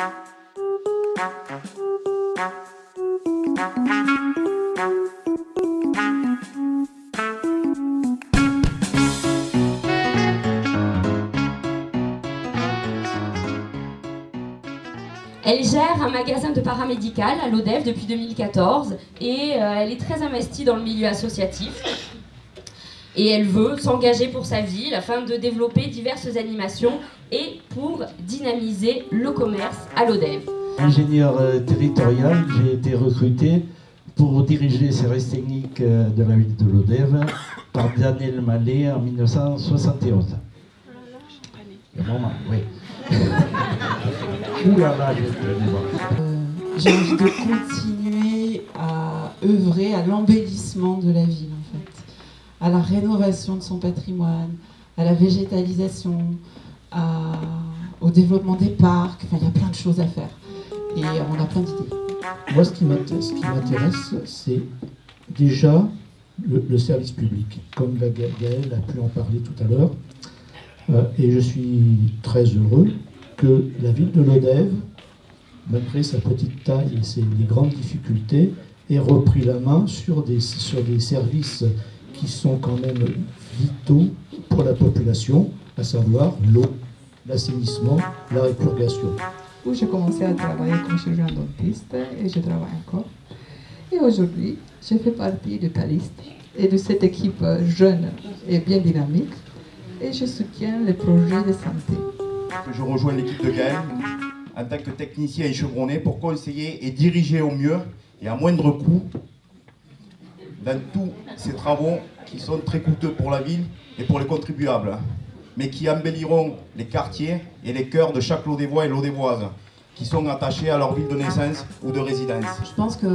Elle gère un magasin de paramédical à l'ODEV depuis 2014 et elle est très investie dans le milieu associatif. Et elle veut s'engager pour sa ville afin de développer diverses animations et pour dynamiser le commerce à l'ODEV. Ingénieur territorial, j'ai été recruté pour diriger les services techniques de la ville de l'ODEV par Daniel Mallet en 1971. Oui. J'ai envie de continuer à œuvrer à l'embellissement de la ville, en fait, à la rénovation de son patrimoine, à la végétalisation, au développement des parcs. Enfin, il y a plein de choses à faire et on a plein d'idées. Moi, ce qui m'intéresse, c'est déjà le service public, comme Gaëlle a pu en parler tout à l'heure. Et je suis très heureux que la ville de l'ODEV, malgré sa petite taille et ses grandes difficultés, ait repris la main sur des services qui sont quand même vitaux pour la population, à savoir l'eau, l'assainissement, la répurgation. Où j'ai commencé à travailler comme chirurgien dentiste et je travaille encore. Et aujourd'hui, je fais partie de Thalys et de cette équipe jeune et bien dynamique. Et je soutiens les projets de santé. Je rejoins l'équipe de Gaëlle en tant que technicien chevronné pour conseiller et diriger au mieux et à moindre coût dans tous ces travaux qui sont très coûteux pour la ville et pour les contribuables, mais qui embelliront les quartiers et les cœurs de chaque Lodévois et Lodévoise qui sont attachés à leur ville de naissance ou de résidence. Je pense que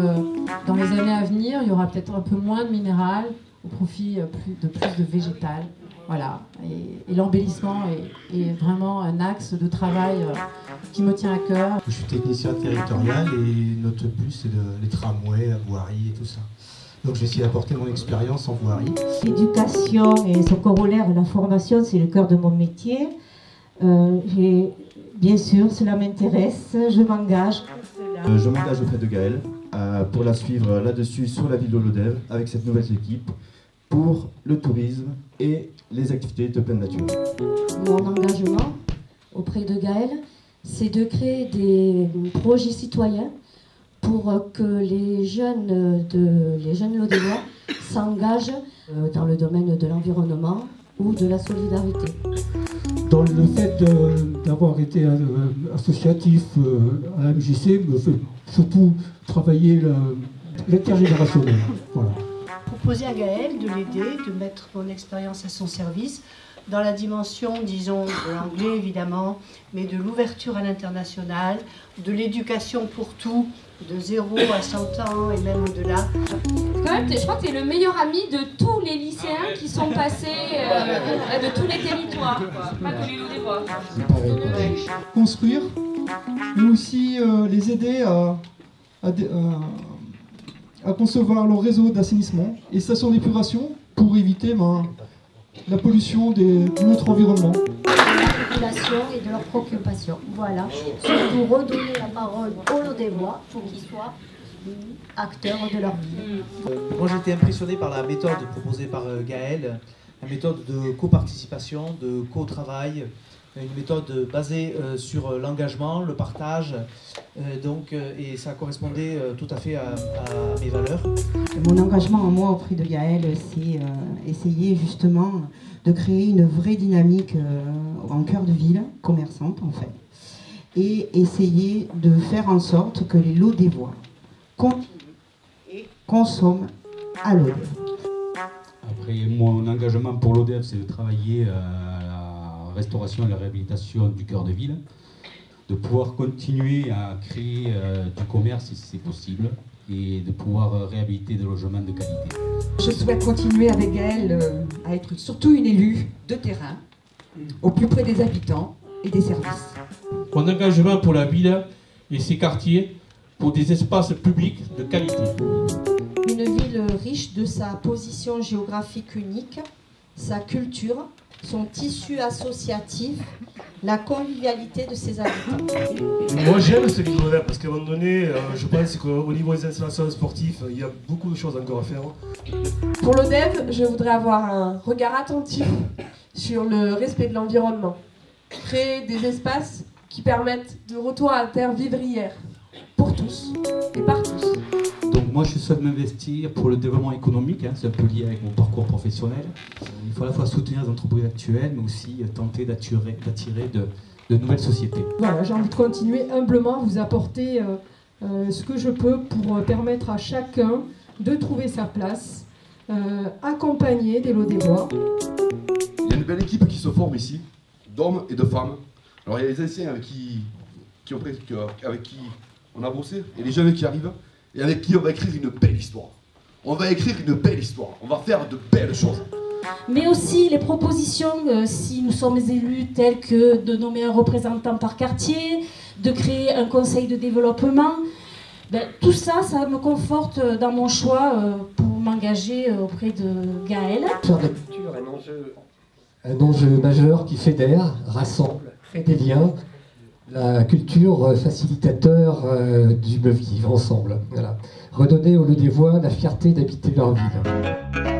dans les années à venir, il y aura peut-être un peu moins de minéral au profit de plus de végétal. Voilà, et l'embellissement est vraiment un axe de travail qui me tient à cœur. Je suis technicien territorial et notre but c'est les tramways, la voirie et tout ça. Donc j'essaie d'apporter mon expérience en voirie. L'éducation et son corollaire, la formation, c'est le cœur de mon métier. Bien sûr, cela m'intéresse, je m'engage. Je m'engage auprès de Gaëlle pour la suivre là-dessus sur la ville de l'ODEV avec cette nouvelle équipe pour le tourisme et les activités de pleine nature. Mon engagement auprès de Gaëlle, c'est de créer des projets citoyens pour que les jeunes Lodévois s'engagent dans le domaine de l'environnement ou de la solidarité. Dans le fait d'avoir été associatif à la MJC, me fait surtout travailler l'intergénérationnel. Voilà. Proposer à Gaëlle de l'aider, de mettre mon expérience à son service, dans la dimension, disons, de l'anglais évidemment, mais de l'ouverture à l'international, de l'éducation pour tout, de 0 à 100 ans et même au-delà. Quand même, je crois que tu es le meilleur ami de tous les lycéens qui sont passés de tous les territoires, pas que les Lodévois. Construire, mais aussi les aider à concevoir leur réseau d'assainissement et stations d'épuration pour éviter la pollution de notre environnement. De la population et de leurs préoccupations. Voilà. Surtout redonner la parole aux Lodévois pour qu'ils soient acteurs de leur vie. Moi j'ai été impressionné par la méthode proposée par Gaëlle, la méthode de coparticipation, de co-travail, une méthode basée sur l'engagement, le partage, et ça correspondait tout à fait à mes valeurs. Mon engagement en moi auprès de Gaëlle, c'est essayer justement de créer une vraie dynamique en cœur de ville, commerçante en fait, et essayer de faire en sorte que les Lodévois continuent et consomment à l'ODEV. Après, mon engagement pour l'ODEV, c'est de travailler à la restauration et la réhabilitation du cœur de ville, de pouvoir continuer à créer du commerce si c'est possible, et de pouvoir réhabiliter des logements de qualité. Je souhaite continuer avec Gaëlle à être surtout une élue de terrain, au plus près des habitants et des services. Mon engagement pour la ville et ses quartiers pour des espaces publics de qualité. Une ville riche de sa position géographique unique, sa culture, son tissu associatif, la convivialité de ses habitants. Moi j'aime ce livre vert parce qu'à un moment donné, je pense qu'au niveau des installations sportives, il y a beaucoup de choses encore à faire. Pour l'ODEV, je voudrais avoir un regard attentif sur le respect de l'environnement. Créer des espaces qui permettent de retour à la terre vivrière, pour tous et par tous. Donc moi je souhaite m'investir pour le développement économique, hein, c'est un peu lié avec mon parcours professionnel. Il faut à la fois soutenir les entreprises actuelles, mais aussi tenter d'attirer de nouvelles sociétés. Voilà, j'ai envie de continuer humblement à vous apporter ce que je peux pour permettre à chacun de trouver sa place, accompagner des Lodévois. Il y a une belle équipe qui se forme ici, d'hommes et de femmes. Alors il y a les anciens avec qui on a bossé, et les jeunes qui arrivent, et avec qui on va écrire une belle histoire. On va écrire une belle histoire, on va faire de belles choses. Mais aussi les propositions, si nous sommes élus, telles que de nommer un représentant par quartier, de créer un conseil de développement, ben, tout ça, ça me conforte dans mon choix pour m'engager auprès de Gaël. Faire de la culture un enjeu majeur qui fédère, rassemble, crée des liens. La culture facilitateur du mieux vivre ensemble. Voilà. Redonner aux Lodévois la fierté d'habiter leur ville.